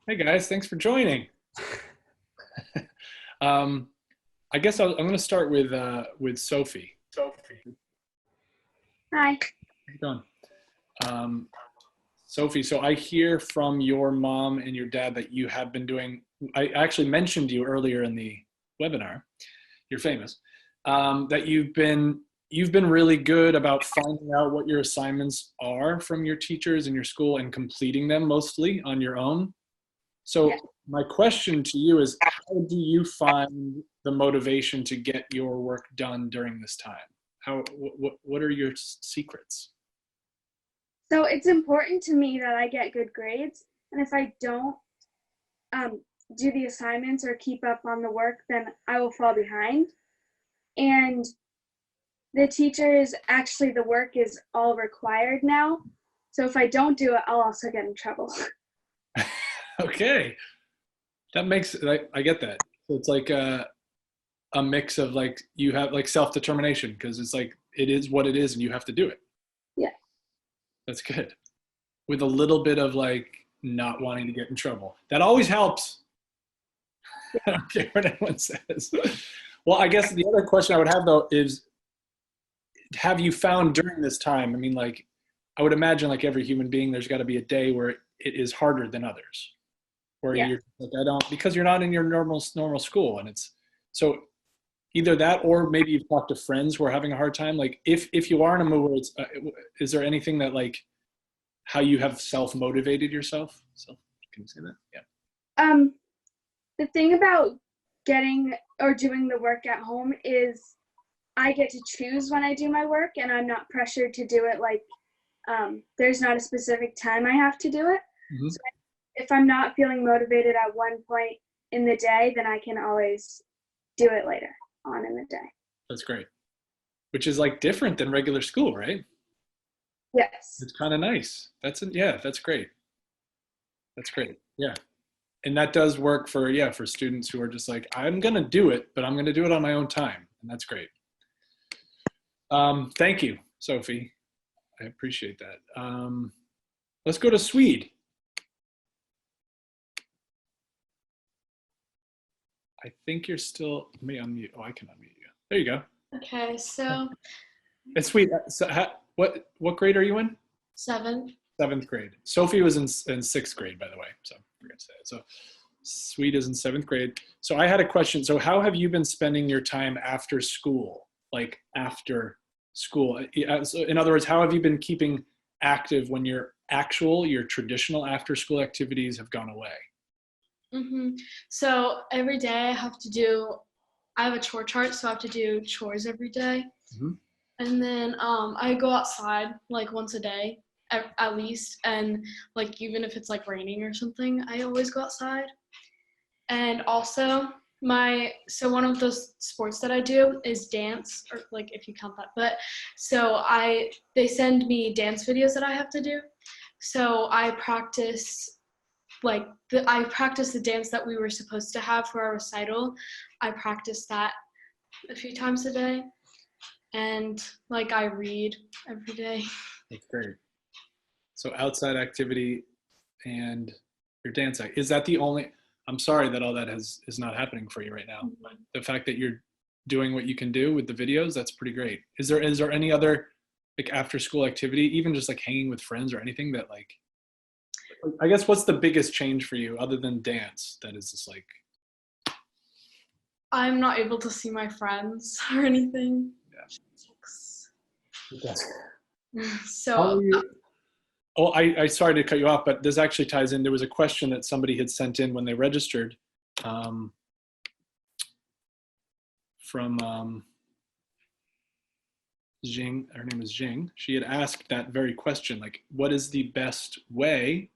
Hey guys, thanks for joining. I guess I'm going to start with Sophie. Sophie. Hi. How you doing? Sophie, so I hear from your mom and your dad that you have been doing, I actually mentioned you earlier in the webinar, you're famous, that you've been really good about finding out what your assignments are from your teachers in your school and completing them mostly on your own. So my question to you is, how do you find the motivation to get your work done during this time? What are your secrets? So it's important to me that I get good grades, and if I don't do the assignments or keep up on the work, then I will fall behind. And the teachers, actually the work is all required now. So if I don't do it, I'll also get in trouble. Okay. That makes, I get that. So it's like a mix of like, you have like self-determination because it's like, it is what it is and you have to do it. Yeah. That's good. With a little bit of like not wanting to get in trouble. That always helps. Yeah. I don't care what anyone says. Well, I guess the other question I would have though is, have you found during this time, I mean, like, I would imagine like every human being, there's got to be a day where it is harder than others. Where you're like, because you're not in your normal school. And it's, so either that, or maybe you've talked to friends who are having a hard time. Like if you are in a mood where it's, is there anything that like, how you have self-motivated yourself? So can you say that? Yeah. The thing about getting or doing the work at home is I get to choose when I do my work and I'm not pressured to do it like, there's not a specific time I have to do it. Mm-hmm. So if I'm not feeling motivated at one point in the day, then I can always do it later on in the day. That's great. Which is like different than regular school, right? Yes. It's kind of nice. That's great. That's great. Yeah. And that does work for students who are just like, I'm going to do it, but I'm going to do it on my own time. And that's great. Thank you, Sophie. I appreciate that. Let's go to Swede. I think you're still, let me unmute. Oh, I can unmute you. There you go. Okay, so. It's sweet. So what grade are you in? 7th. 7th grade. Sophie was in 6th grade, by the way. So I forgot to say it. So Sweet is in 7th grade. So I had a question. So how have you been spending your time after school? Like after school? In other words, how have you been keeping active when your traditional after school activities have gone away? Mm-hmm. So every day I have a chore chart, so I have to do chores every day. Mm-hmm. And then I go outside like once a day at least. And like, even if it's like raining or something, I always go outside. And also one of those sports that I do is dance, or like if you count that. But so they send me dance videos that I have to do. So I practice the dance that we were supposed to have for our recital. I practice that a few times a day, and like I read every day. That's great. So outside activity and your dance act, is that the only? I'm sorry that all that is not happening for you right now. Mm-hmm. But the fact that you're doing what you can do with the videos, that's pretty great. Is there any other like after school activity, even just like hanging with friends or anything that like? I guess what's the biggest change for you other than dance that is just like? I'm not able to see my friends or anything. Yeah. So. Oh, I sorry to cut you off, but this actually ties in. There was a question that somebody had sent in when they registered from Jing. Her name is Jing. She had asked that very question, like, what is the best way?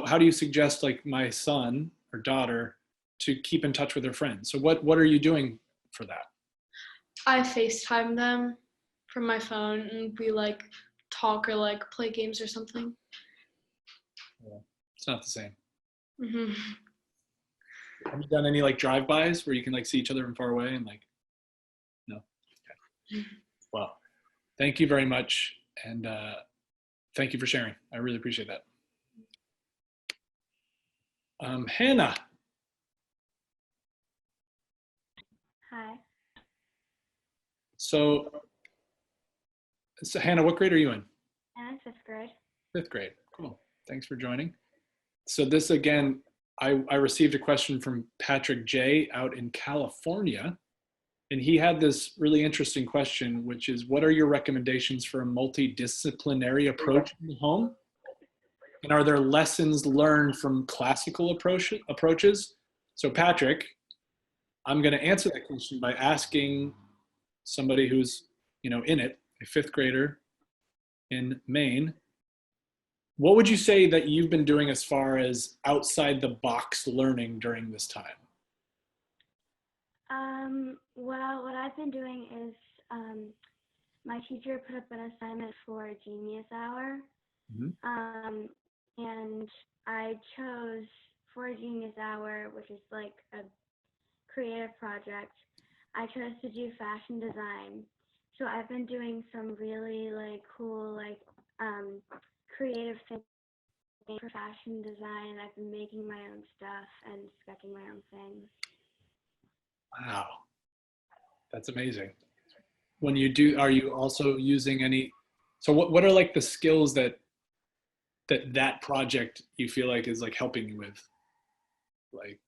How do you suggest, like, my son or daughter to keep in touch with their friends? So what are you doing for that? I FaceTime them from my phone and we like talk or like play games or something. Yeah, it's not the same. Mm-hmm. Have you done any like drive-bys where you can like see each other from far away and like, no? Okay. Well, thank you very much. And thank you for sharing. I really appreciate that. Hannah. Hi. So Hannah, what grade are you in? I'm in 5th grade. 5th grade. Cool. Thanks for joining. So this again, I received a question from Patrick J out in California, and he had this really interesting question, which is, what are your recommendations for a multidisciplinary approach in the home? And are there lessons learned from classical approaches? So Patrick, I'm going to answer that question by asking somebody who's, in it, a 5th grader in Maine. What would you say that you've been doing as far as outside the box learning during this time? Well, what I've been doing is my teacher put up an assignment for a Genius Hour. Mm-hmm. And I chose for a Genius Hour, which is like a creative project, I chose to do fashion design. So I've been doing some really like cool like creative things for fashion design. I've been making my own stuff and sketching my own things. Wow, that's amazing. When you do, are you also using any? So what are like the skills that project you feel like is like helping you with? Like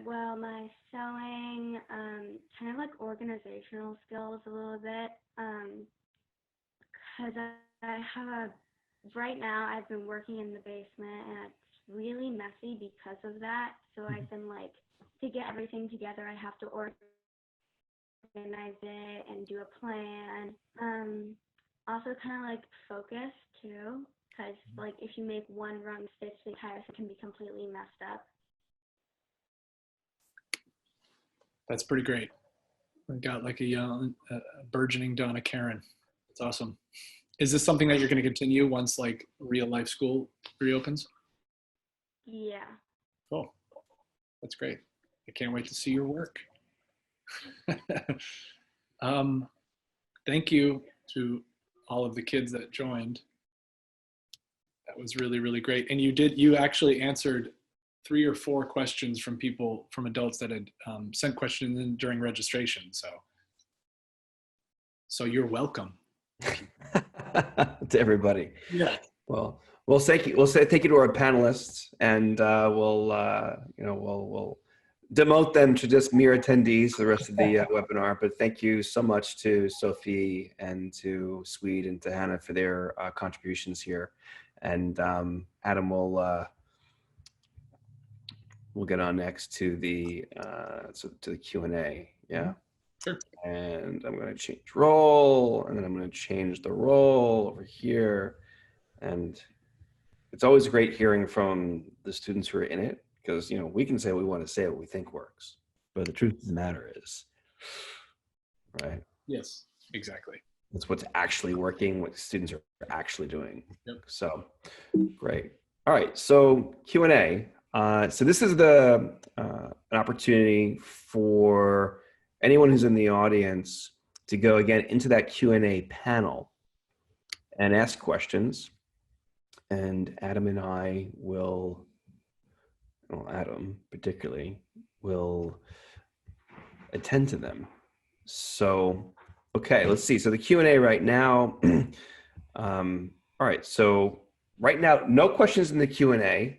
well, my sewing, kind of like organizational skills a little bit, because I have right now I've been working in the basement and it's really messy because of that. So I've been like, to get everything together, I have to organize it and do a plan. Also kind of like focus too, because like if you make one wrong stitch, the entire thing can be completely messed up. That's pretty great. We've got like a young, burgeoning Donna Karen. That's awesome. Is this something that you're going to continue once like real life school reopens? Yeah. Cool. That's great. I can't wait to see your work. Thank you to all of the kids that joined. That was really, really great. And you actually answered 3 or 4 questions from adults that had sent questions in during registration. So you're welcome. To everybody. Yeah. Well, we'll thank you. We'll say thank you to our panelists, and we'll demote them to just mere attendees for the rest of the webinar. But thank you so much to Sophie and to Swede and to Hannah for their contributions here. And Adam will we'll get on next to the Q&A. Yeah. Sure. And I'm going to change role, and then I'm going to change the role over here. And it's always great hearing from the students who are in it, because we can say what we want to say, what we think works, but the truth of the matter is, right? Yes, exactly. It's what's actually working, what students are actually doing. Yep. So great. All right. So Q&A. So this is an opportunity for anyone who's in the audience to go again into that Q&A panel and ask questions. And Adam and I will, well, Adam particularly, will attend to them. So, okay, let's see. So the Q&A right now, all right, so right now, no questions in the Q&A.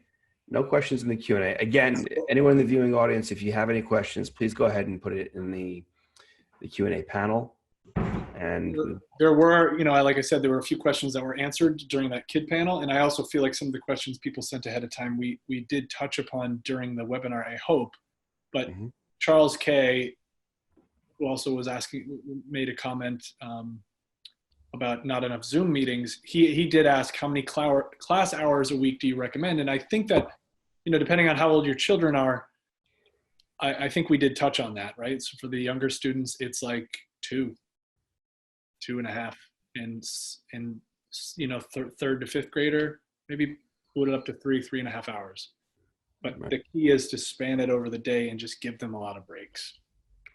No questions in the Q&A. Again, anyone in the viewing audience, if you have any questions, please go ahead and put it in the Q&A panel. And there were, like I said, there were a few questions that were answered during that kid panel. And I also feel like some of the questions people sent ahead of time, we did touch upon during the webinar, I hope. But Charles K., who also was made a comment about not enough Zoom meetings. He did ask, how many class hours a week do you recommend? And I think that, depending on how old your children are, I think we did touch on that, right? So for the younger students, it's like 2.5, and third to fifth grader, maybe put it up to 3.5 hours. But the key is to span it over the day and just give them a lot of breaks.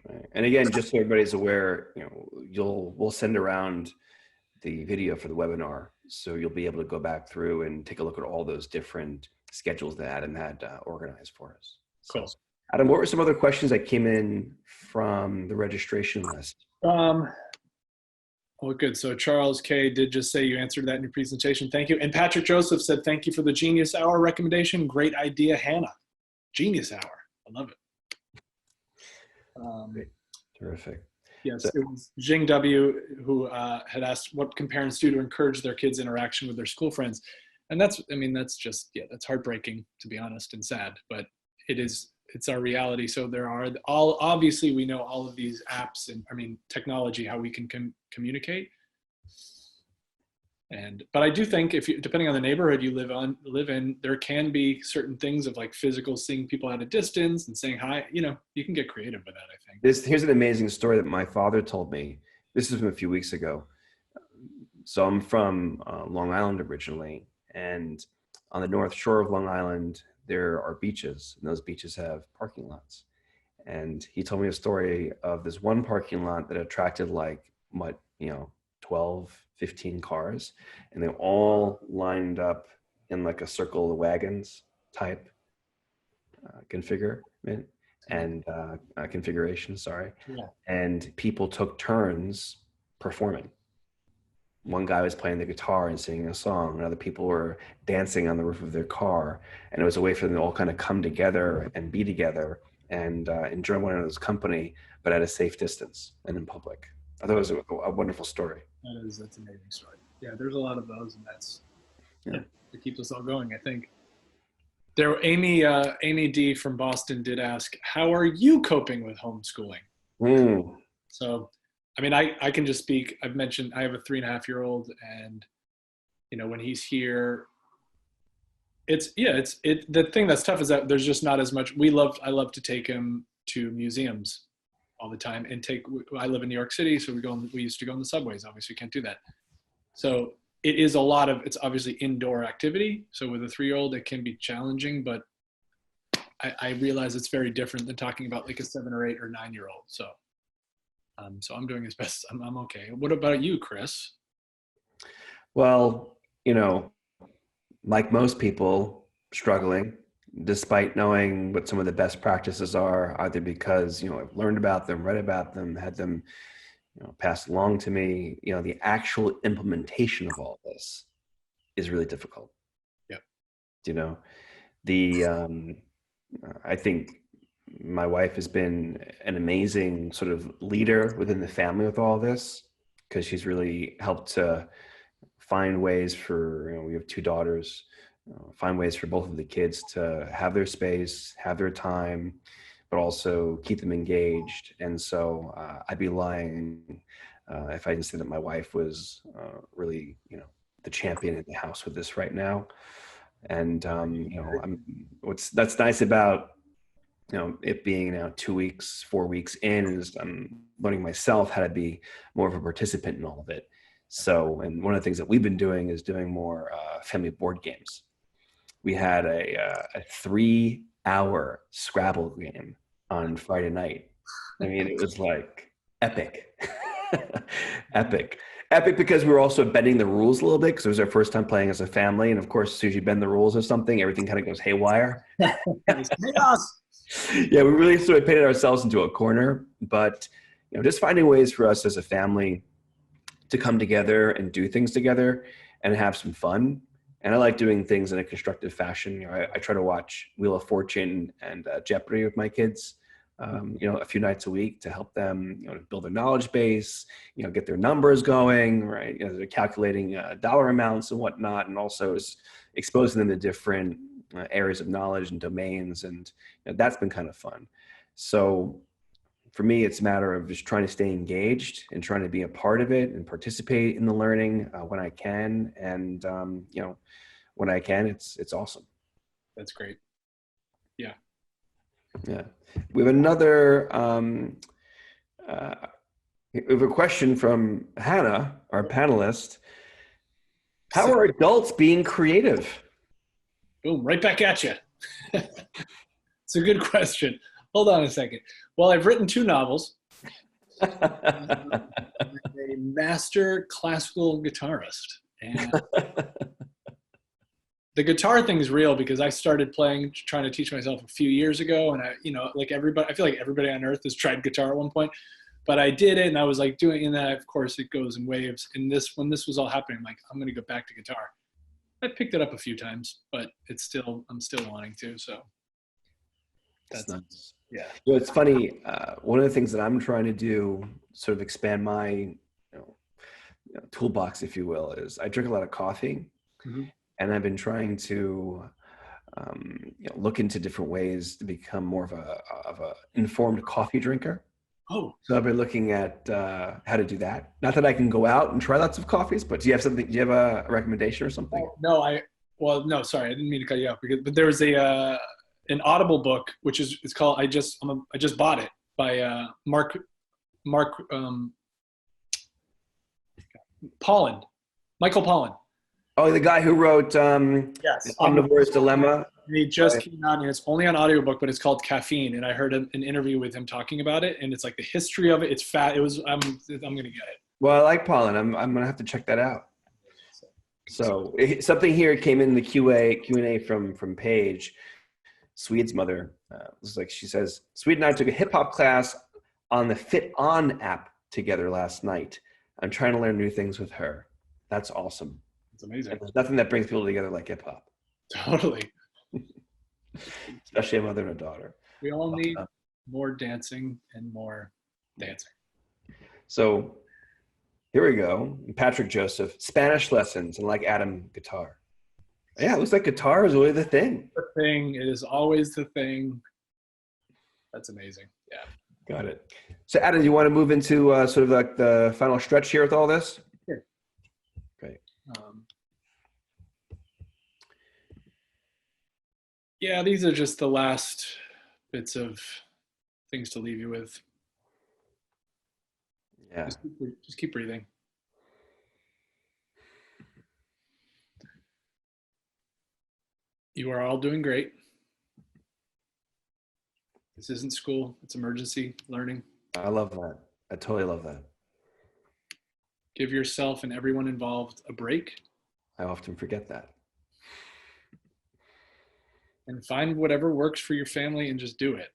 Right. And again, just so everybody's aware, we'll send around the video for the webinar, so you'll be able to go back through and take a look at all those different schedules that Adam had organized for us. Cool. So, Adam, what were some other questions that came in from the registration list? Well, good. So Charles K. did just say you answered that in your presentation. Thank you. And Patrick Joseph said, thank you for the Genius Hour recommendation. Great idea, Hannah. Genius Hour. I love it. Terrific. Yes, it was Jing W. who had asked what can parents do to encourage their kids' interaction with their school friends. And that's heartbreaking, to be honest, and sad, but it's our reality. So obviously we know all of these apps and technology, how we can communicate. But I do think depending on the neighborhood you live in, there can be certain things of like physical, seeing people at a distance and saying hi, you can get creative with that, I think. Here's an amazing story that my father told me. This is from a few weeks ago. So I'm from Long Island originally, and on the North Shore of Long Island, there are beaches, and those beaches have parking lots. And he told me a story of this one parking lot that attracted 12, 15 cars, and they all lined up in like a circle of wagons type configuration. Yeah. And people took turns performing. One guy was playing the guitar and singing a song, and other people were dancing on the roof of their car. And it was a way for them to all kind of come together and be together and enjoy one another's company, but at a safe distance and in public. I thought it was a wonderful story. That's an amazing story. Yeah, there's a lot of those, and it keeps us all going, I think. Amy D from Boston did ask, how are you coping with homeschooling? So, I can just speak. I've mentioned I have a 3.5-year-old, and when he's here, the thing that's tough is that there's just not as much. I love to take him to museums all the time, and I live in New York City, so we used to go in the subways. Obviously can't do that. So it is it's obviously indoor activity. So with a 3-year-old, it can be challenging, but I realize it's very different than talking about like a 7 or 8 or 9-year-old. So I'm doing as best. I'm okay. What about you, Chris? Well, like most people, struggling, despite knowing what some of the best practices are, either because, I've learned about them, read about them, had them, passed along to me, the actual implementation of all this is really difficult. Yeah. I think my wife has been an amazing sort of leader within the family with all this, because she's really helped to find ways for, we have 2 daughters, find ways for both of the kids to have their space, have their time, but also keep them engaged. And so I'd be lying if I didn't say that my wife was really, the champion in the house with this right now. And, that's nice about, it being now 2 weeks, 4 weeks in, is I'm learning myself how to be more of a participant in all of it. So, and one of the things that we've been doing is doing more family board games. We had a 3-hour Scrabble game on Friday night. It was like epic. Epic because we were also bending the rules a little bit, because it was our first time playing as a family. And of course, as soon as you bend the rules or something, everything kind of goes haywire. Chaos. Yeah, we really sort of painted ourselves into a corner. But just finding ways for us as a family to come together and do things together and have some fun. And I like doing things in a constructive fashion. I try to watch Wheel of Fortune and Jeopardy with my kids a few nights a week to help them, build their knowledge base, get their numbers going, right? They're calculating dollar amounts and whatnot, and also is exposing them to different areas of knowledge and domains. And that's been kind of fun. So for me, it's a matter of just trying to stay engaged and trying to be a part of it and participate in the learning when I can. And, when I can, it's awesome. That's great. Yeah. Yeah. We have another, we have a question from Hannah, our panelist. How are adults being creative? Boom, right back at you. It's a good question. Hold on a second. Well, I've written 2 novels. I'm a master classical guitarist. And the guitar thing is real because I started trying to teach myself a few years ago. And I feel like everybody on earth has tried guitar at one point, but I did it and I was like doing, and then of course it goes in waves. And when this was all happening, I'm like, I'm going to go back to guitar. I picked it up a few times, but I'm still wanting to. So that's nice. Yeah. So it's funny. One of the things that I'm trying to do, sort of expand my toolbox, if you will, is I drink a lot of coffee. Mm-hmm. And I've been trying to look into different ways to become more of a informed coffee drinker. Oh, so I've been looking at how to do that. Not that I can go out and try lots of coffees, but do you have a recommendation or something? No, sorry, I didn't mean to cut you off. But there was an Audible book it's called I just bought it by Michael Pollan. Oh, the guy who wrote yes, Omnivore's Dilemma. And he just came out, and it's only on audiobook, but it's called Caffeine. And I heard an interview with him talking about it, and it's like the history of it. It's fat. I'm gonna get it. Well, I like Pollan. I'm gonna have to check that out. So something here came in the Q&A from Paige, Swede's mother. It's like she says, Swede and I took a hip hop class on the Fit On app together last night. I'm trying to learn new things with her. That's awesome. It's amazing. And there's nothing that brings people together like hip hop. Totally. Especially a mother and a daughter. We all need more dancing and more dancing. So here we go. Patrick Joseph, Spanish lessons and like Adam, guitar. Yeah, it looks like guitar is really the thing. The thing. It is always the thing. That's amazing. Yeah. Got it. So Adam, do you want to move into sort of like the final stretch here with all this? Sure. Great. Yeah, these are just the last bits of things to leave you with. Yeah. Just keep breathing. You are all doing great. This isn't school. It's emergency learning. I love that. I totally love that. Give yourself and everyone involved a break. I often forget that. And find whatever works for your family and just do it.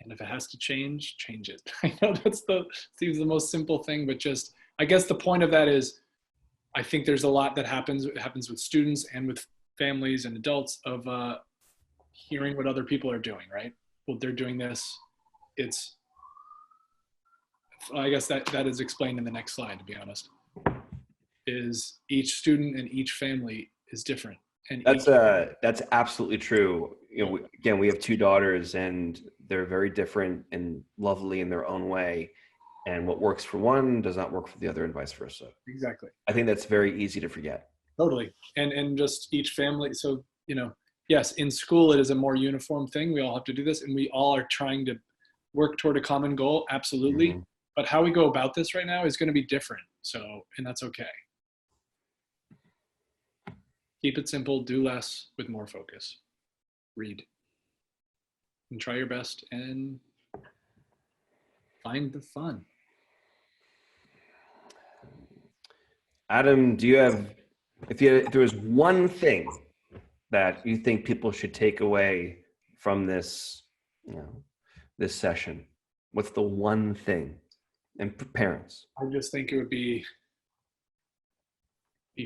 And if it has to change, change it. I know seems the most simple thing, but just, I guess the point of that is, I think there's a lot that happens. It happens with students and with families and adults of hearing what other people are doing, right? Well, they're doing this. I guess that is explained in the next slide, to be honest, is each student and each family is different. And that's absolutely true. We have 2 daughters and they're very different and lovely in their own way. And what works for one does not work for the other and vice versa. Exactly. I think that's very easy to forget. Totally. And just each family. So, yes, in school, it is a more uniform thing. We all have to do this and we all are trying to work toward a common goal. Absolutely. Mm-hmm. But how we go about this right now is going to be different. So, and that's okay. Keep it simple, do less with more focus. Read. And try your best and find the fun. Adam, do you have, if there was one thing that you think people should take away from this, this session, what's the one thing? And parents. I just think it would be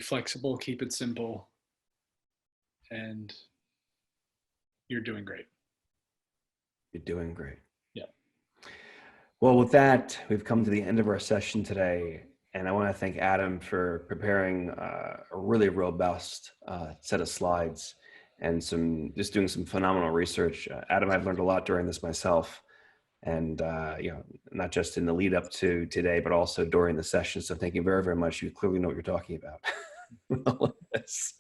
flexible, keep it simple, and you're doing great. You're doing great. Well, with that, we've come to the end of our session today. And I want to thank Adam for preparing a really robust set of slides and just doing some phenomenal research. Adam, I've learned a lot during this myself, and not just in the lead up to today, but also during the session. So thank you very, very much. You clearly know what you're talking about. All of this.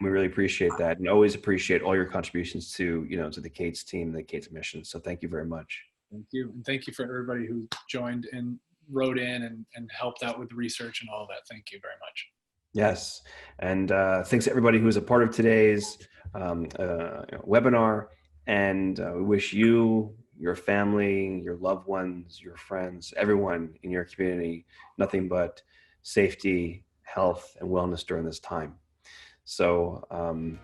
We really appreciate that, and always appreciate all your contributions to the Cates team, the Cates mission. So thank you very much. Thank you. And thank you for everybody who joined and wrote in and helped out with the research and all that. Thank you very much. Yes. And thanks to everybody who was a part of today's webinar. And we wish you, your family, your loved ones, your friends, everyone in your community, nothing but safety, health, and wellness during this time. So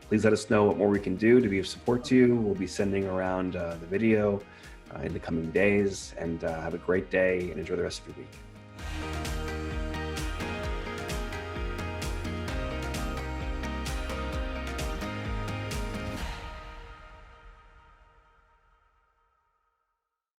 please let us know what more we can do to be of support to you. We'll be sending around the video in the coming days, and have a great day and enjoy the rest of your week.